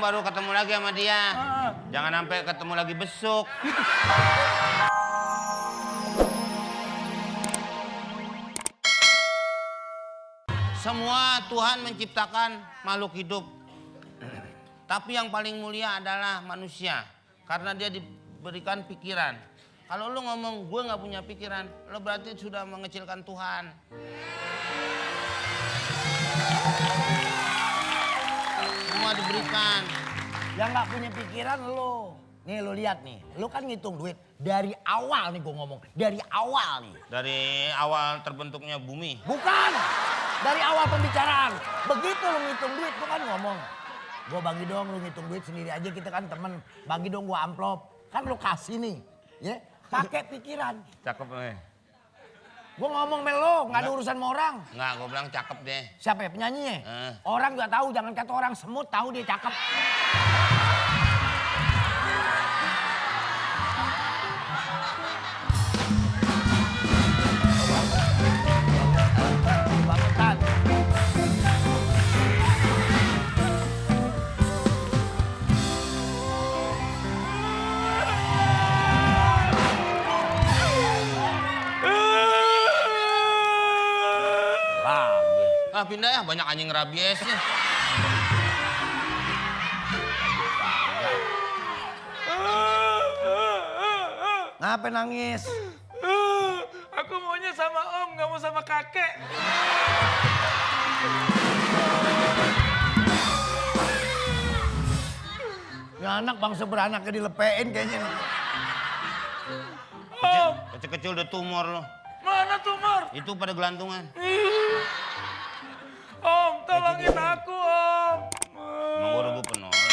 baru ketemu lagi sama dia. Jangan sampai ketemu lagi besok. Semua Tuhan menciptakan makhluk hidup. Tapi yang paling mulia adalah manusia. Karena dia diberikan pikiran. Kalau lu ngomong gue gak punya pikiran, lo berarti sudah mengecilkan Tuhan. Semua diberikan. Yang gak punya pikiran lo. Nih lo lihat nih, lo kan ngitung duit. Dari awal nih gue ngomong, dari awal nih. Dari awal terbentuknya bumi. Bukan, dari awal pembicaraan. Begitu lo ngitung duit, lo kan ngomong. Gue bagi dong, lo ngitung duit sendiri aja, kita kan temen. Bagi dong gue amplop, kan lo kasih nih. Ya, pakai pikiran. Cakep nih. Gue ngomong melo, nggak ada urusan sama orang. Enggak, gue bilang cakep deh. Siapa ya penyanyinya? Orang nggak tahu, jangan kata orang semut tahu dia cakep. Bangutan. Ah pindah ya, banyak anjing rabiesnya. Ngapa nangis? Aku maunya sama Om, nggak mau sama kakek. Ini anak bangsa beranaknya dilepein kayaknya. Om, Kecil-kecil udah tumor loh. mana tumor? Itu pada gelantungan. Om, tolongin aku, Om. Emang gue udah penolong.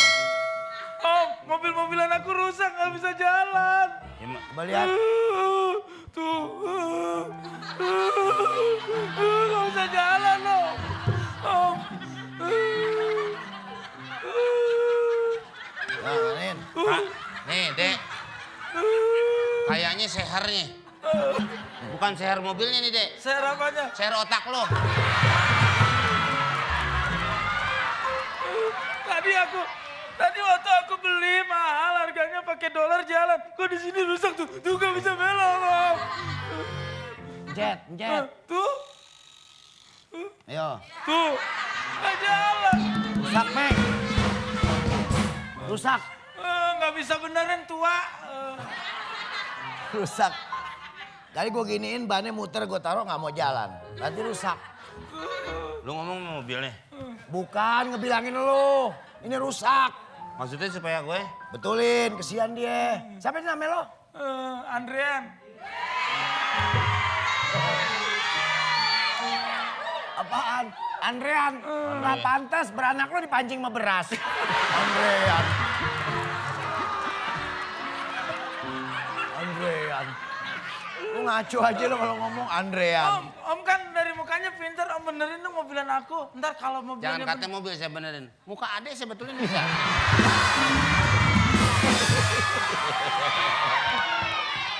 Om, mobil-mobilan aku rusak, nggak bisa jalan. Ya, Coba lihat. Tuh, nggak bisa jalan, Om. Om. Nah, Nin. Pak, nih dek. Kayaknya sehernya. Bukan seher mobilnya nih dek. Share apanya? Seher otak lo. Tadi waktu aku beli mahal harganya pakai dolar jalan. Kok di sini rusak tuh? Tuh gak bisa belok, Om. Jet. Tuh, Ayo. tuh. Gak jalan. Rusak, Mek. Rusak. Gak bisa beneran tua. Rusak. Tadi gue giniin, bannya muter, gue taruh nggak mau jalan. Berarti rusak. Lu ngomong mobilnya. Bukan ngebilangin lo. Ini rusak. Maksudnya supaya gue? Betulin, kesian dia. Siapa ini namanya lo? Andrean. Apaan? Andrean. Nggak pantas beranak lo dipancing sama beras. Andrean. Lu ngaco aja lo kalau ngomong Andrean. Om kan dari mukanya pinter, Om benerin dong mobilan aku. Ntar kalau mobilnya... Jangan katanya mobil saya benerin. Muka adek saya betulin bisa.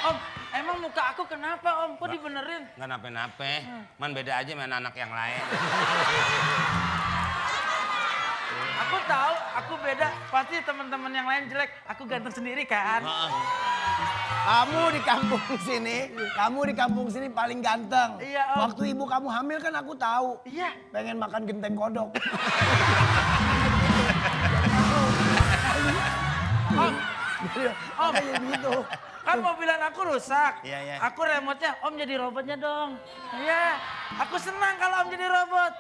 Om, emang muka aku kenapa, Om? Kok dibenerin? Nggak nape-nape. Man beda aja sama anak yang lain. Aku tahu, aku beda. Pasti teman-teman yang lain jelek. Aku ganteng sendiri kan? Kamu di kampung sini paling ganteng. Iya, Om. Waktu ibu kamu hamil kan aku tahu. Iya. Pengen makan genteng kodok. Om, Kayak gitu. kan mobilan aku rusak. Iya. Aku remote-nya, Om jadi robotnya dong. Iya, aku senang kalau Om jadi robot.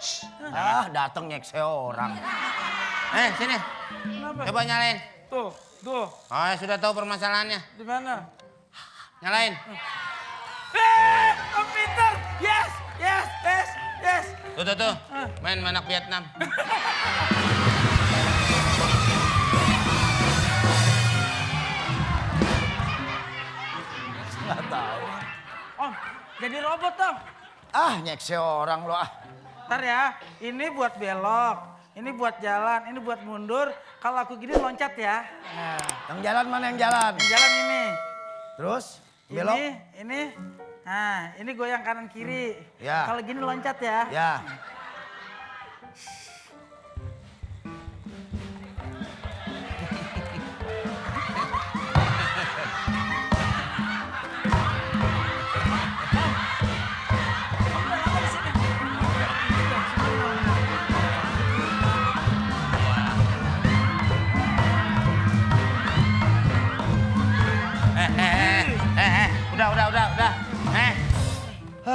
Ah, dateng nyekse orang. Sini. Kenapa? Coba nyalain. Tuh. Oh, ya sudah tahu permasalahannya. Di mana? Nyalain. Om pintar. Yes. Tuh. Main anak Vietnam. Nggak tahu. Om, jadi robot dong. Ah, nyekse orang lo ah. Ntar ya, ini buat belok, ini buat jalan, ini buat mundur. Kalau aku gini loncat ya. Nah, Yang jalan mana yang jalan? yang jalan ini. Terus belok. Ini. Nah, ini goyang kanan kiri. Ya. Kalau gini loncat ya. Ya.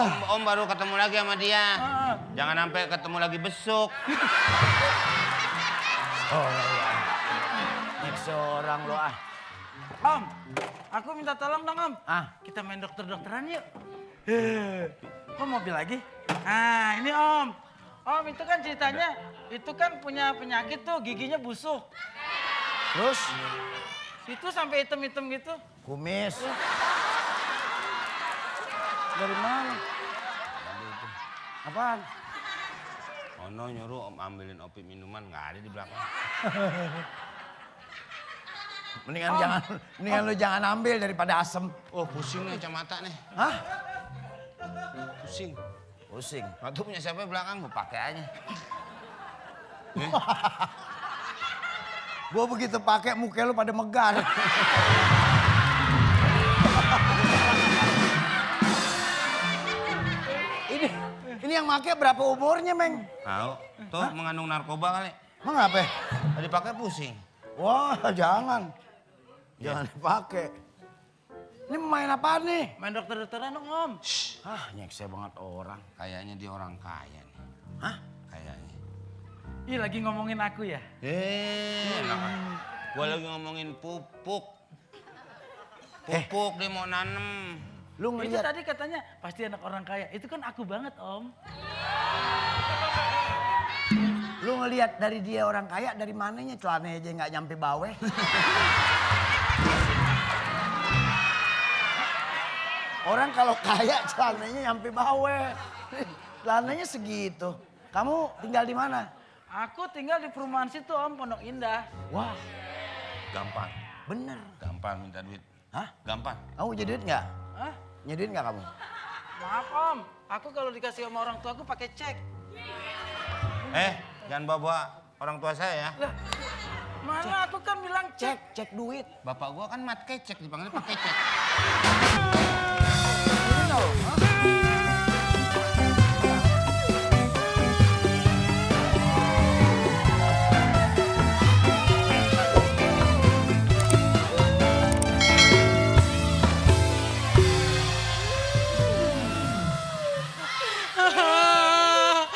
Om baru ketemu lagi sama dia. Jangan sampai ketemu lagi besok. Oh iya. Nek seorang lo ah. Om, aku minta tolong dong Om. Ah. Kita main dokter-dokteran yuk. Kok mobil lagi? Nah ini Om. Om itu kan ceritanya, itu kan punya penyakit tuh giginya busuk. Terus Itu sampai hitam-hitam gitu. kumis. Dari mana? Apaan? Ono nyuruh om ambilin opi minuman, nggak ada di belakang. Mendingan lu jangan ambil daripada asem. Oh pusing nih kacamata nih, Hah? pusing. Pusing. Nggak tahu punya siapa di belakang, gue pakai aja. Gua begitu pakai muka lu pada megar. ini yang make berapa umurnya, Meng? Tahu, tuh mengandung narkoba kali. Emang apa? Tadi pakai pusing. Wah, jangan. Jangan dipakai. Ini main apa nih? Main dokter-dokteran dong Om. Ah, nyekse banget orang. Kayaknya dia orang kaya nih. Hah? Kayaknya. Ih lagi ngomongin aku ya. Enak. Gue lagi ngomongin pupuk. Pupuk dia mau nanem. Lu Itu ngeliat, tadi katanya pasti anak orang kaya. Itu kan aku banget Om. lu ngeliat dari dia orang kaya dari mananya celananya aja nggak nyampe bawe. Orang kalau kaya celananya nyampe bawe. Celananya segitu. Kamu tinggal di mana? Aku tinggal di perumahan situ Om, Pondok Indah. Wah, Gampang. bener. Gampang minta duit. Hah? Gampang. Kamu nyedit nggak? Hah? Nyedit nggak kamu? Maaf Om, aku kalau dikasih sama orang tua aku pakai cek. Jangan bawa orang tua saya ya. Lah, mana aku kan bilang cek. Cek duit. Bapak gua kan mat kecek, dipanggil pakai cek. Ini tau.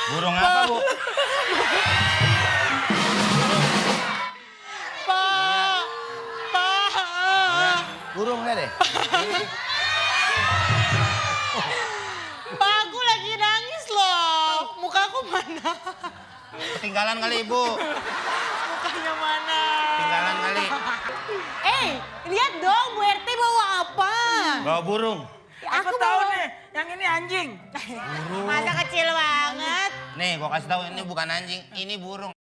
Burung apa bu? Burung nggak deh? Pak, aku lagi nangis loh. Mukaku mana? Ketinggalan kali ibu. Mukanya mana? Ketinggalan kali. Lihat dong Bu RT bawa apa? Bawa burung. Ya, Aku tahu nih, yang ini anjing. Masa kecil banget. Nih gua kasih tahu ini bukan anjing, ini burung.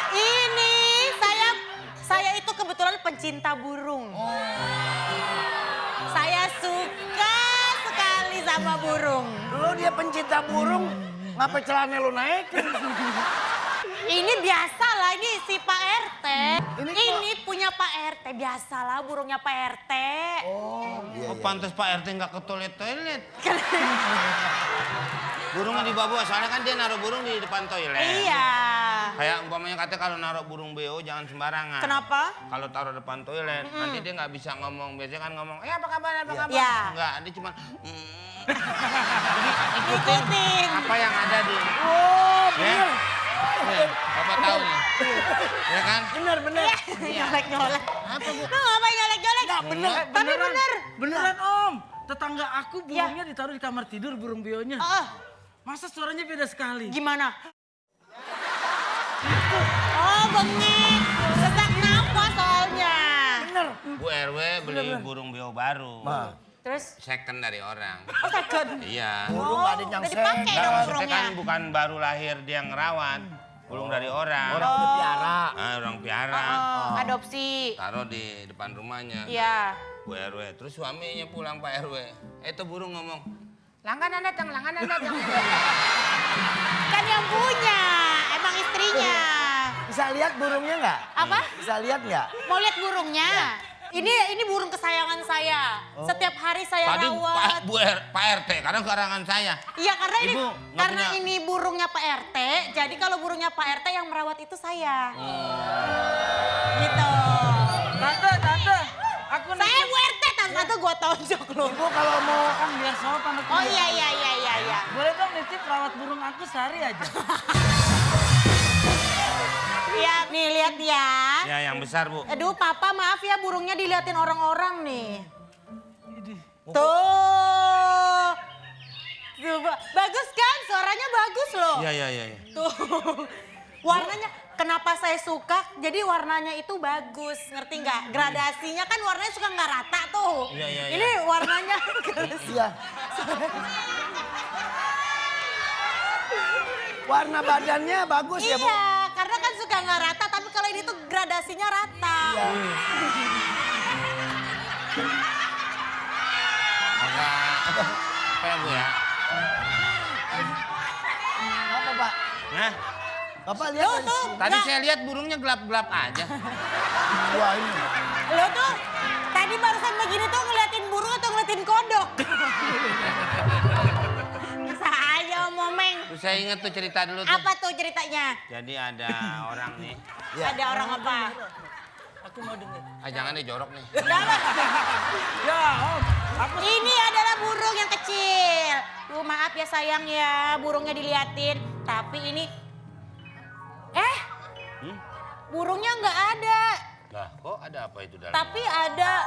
Ini saya itu kebetulan pencinta burung. Saya suka sekali sama burung. Lu dia pencinta burung, ngapa celana lu naikin? Ini biasalah, ini si Pak RT. Ini Ini punya Pak RT, biasalah burungnya Pak RT. Oh, iya, Oh pantas Pak RT nggak ke toilet. Burungnya dibawa, soalnya kan dia naruh burung di depan toilet. Iya. Kayak umpamanya katanya kalau naruh burung BO jangan sembarangan. Kenapa? Kalau taruh depan toilet, nanti dia nggak bisa ngomong. Biasanya kan ngomong, apa kabar, apa kabar? Iya. Enggak, dia cuma Ikutin. apa yang ada di... Oh, Ya? Ya, Bapak tahu nih. Ya kan? bener. Nyolek-nyolek. Apa bu? Lu ngapain nyolek-nyolek? bener. Tapi bener. Beneran Om. Tetangga aku burungnya ditaruh di kamar tidur, burung bionya. Masa suaranya beda sekali? Gimana? Oh, bengek. Sesak nafas soalnya. Bener. Bu RW beli burung BO baru. Ma. Terus? Second dari orang. Oh, second. Iya. Burung nggak ada yang udah nyangse. dipakai Nggak, dong maksudnya burungnya. kan bukan baru lahir dia ngerawat. Burung dari orang. Orang udah piara. Orang piara. Adopsi. Taruh di depan rumahnya. Iya. Bu RW. Terus suaminya pulang Pak RW. Itu burung ngomong, langganan datang. Kan yang punya, emang istrinya. Bisa lihat burungnya nggak? Apa? Bisa lihat nggak? Mau lihat burungnya? Ini burung kesayangan saya. Setiap hari saya tadi rawat. Pak RT, karena karangan saya. Iya, karena Ibu, nggak karena punya- ini burungnya Pak RT. Jadi kalau burungnya Pak RT yang merawat itu saya. Gitu. Tante, aku Saya Bu RT, tante gua tonjok lu. Ibu kalau mau kan biar sopan aku. Oh iya. Boleh dong nitip rawat burung aku sehari aja. Iya, nih lihat ya. Ya yang besar Bu. Aduh, papa maaf ya burungnya diliatin orang-orang nih. Idih. Tuh. Bagus kan? Suaranya bagus loh. Iya. Tuh. Warnanya, kenapa saya suka? Jadi warnanya itu bagus, ngerti nggak? Gradasinya kan warnanya suka nggak rata tuh. Iya. Ini warnanya. Iya. Warna badannya bagus ya, Bu? Iya, karena kan suka nggak rata, tapi kalau ini tuh gradasinya rata. Iya. Agak apa ya Bu ya? Apa, Pak? Nah, Bapak lihat kan tuh. tadi Nggak. saya lihat burungnya gelap-gelap aja. Wah ini. Lo tuh tadi barusan begini tuh ngeliatin burung atau ngeliatin kodok? Saya momeng. Terus saya ingat tuh cerita dulu tuh. Apa tuh ceritanya? Jadi ada orang nih. Ada orang apa? Aku mau denger. Jangan deh jorok nih. Ya Om, aku Ini adalah burung yang kecil. Duh maaf ya sayang ya, burungnya diliatin. Tapi ini, burungnya nggak ada. Lah kok ada apa itu dalam? Tapi ada